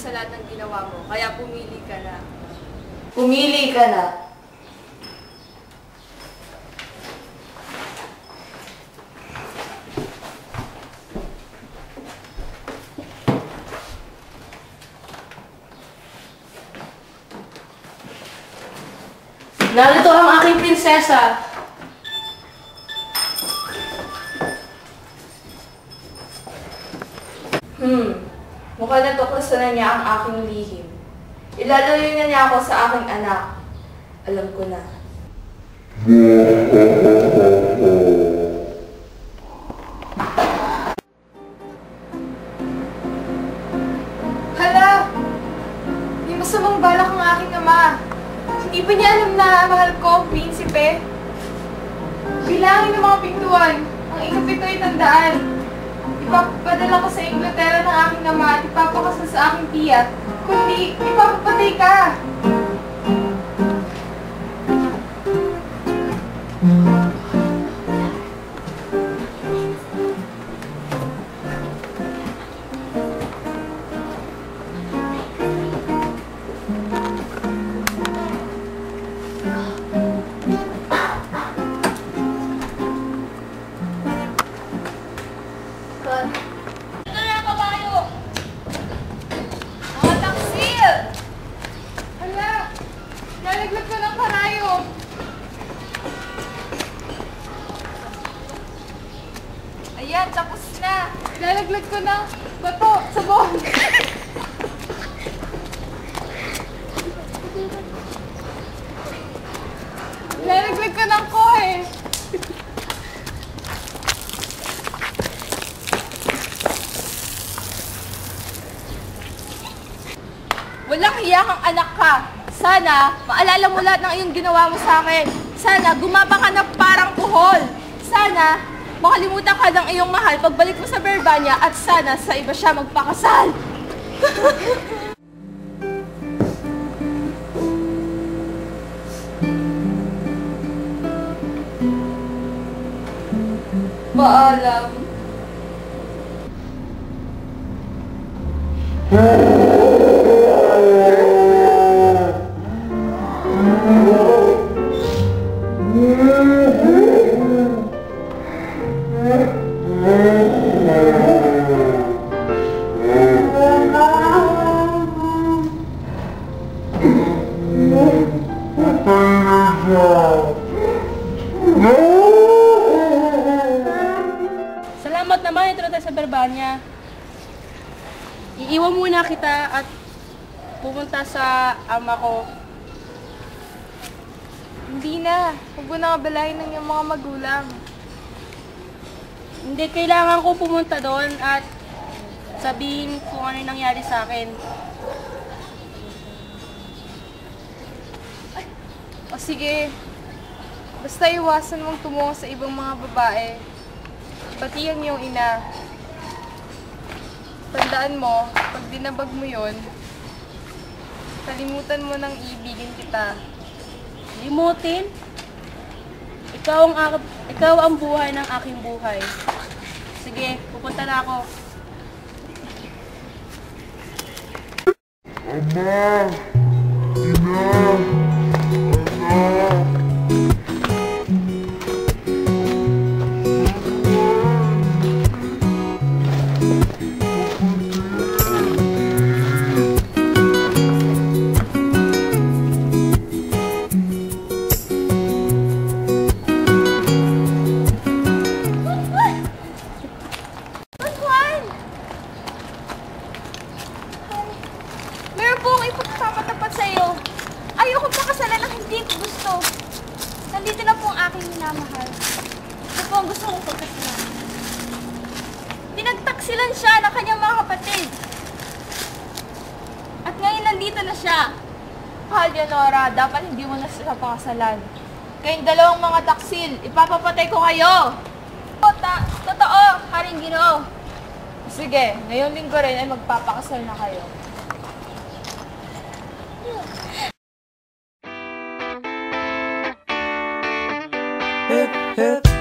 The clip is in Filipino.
sa lahat ng ginawa mo, kaya pumili ka na. Pumili ka na. Narito ang aking prinsesa. Mukhang natuklasan na niya ang aking lihim. Ilalayo na niya ako sa aking anak. Alam ko na. Hala! May masamang balak ang aking ama. Hindi ba niya alam na mahal ko ang prinsipe? Bilangin ng mga pintuan. Ang ikapito ay tandaan. Ipapadala ko sa Inglaterra ng aking ama at ipapakasal sa aking tiya. Kundi, ipapapatay ka! Nalaglag ka ng karayo. Ayan, tapos na. Nalaglag ko ng bato, sabon. Nalaglag ka ng kohe. Walang hiya kang anak ka. Sana, maalala mo lahat ng iyong ginawa mo sa akin. Sana, gumapa ka na parang kuhol. Sana, makalimutan ka ng iyong mahal pagbalik mo sa Berbanya at sana sa iba siya magpakasal. Paalam. Salamat naman, ito na tayo sa Berbanya. Iiwan muna kita at pupunta sa ama ko. Hindi na. Huwag mo na kabalahin ng iyong mga magulang. Hindi, kailangan ko pumunta doon at sabihin kung ano yung nangyari sa akin. O sige, basta iwasan mong tumungo sa ibang mga babae. Pati ang iyong ina. Tandaan mo, pag dinabag mo yon, kalimutan mo nang ibigin kita. Limutin? Ikaw ang buhay ng aking buhay. Sige, pupunta na ako. Ama! Ina! Anak! Meron po akong ipagpapatapat sa'yo. Ayoko pakasalan ang hindi ko gusto. Nandito na po ang aking minamahal. Ito po ang gusto kong pagkasalan. Pinagtaksilan siya ng kanyang mga kapatid. At ngayon nandito na siya. Mahal Leonora, dapat hindi mo na siya pakasalan. Kayong dalawang mga taksil, ipapapatay ko kayo. Totoo, Haring Ginoo. Sige, ngayong linggo rin ay magpapakasal na kayo. Hip, hip.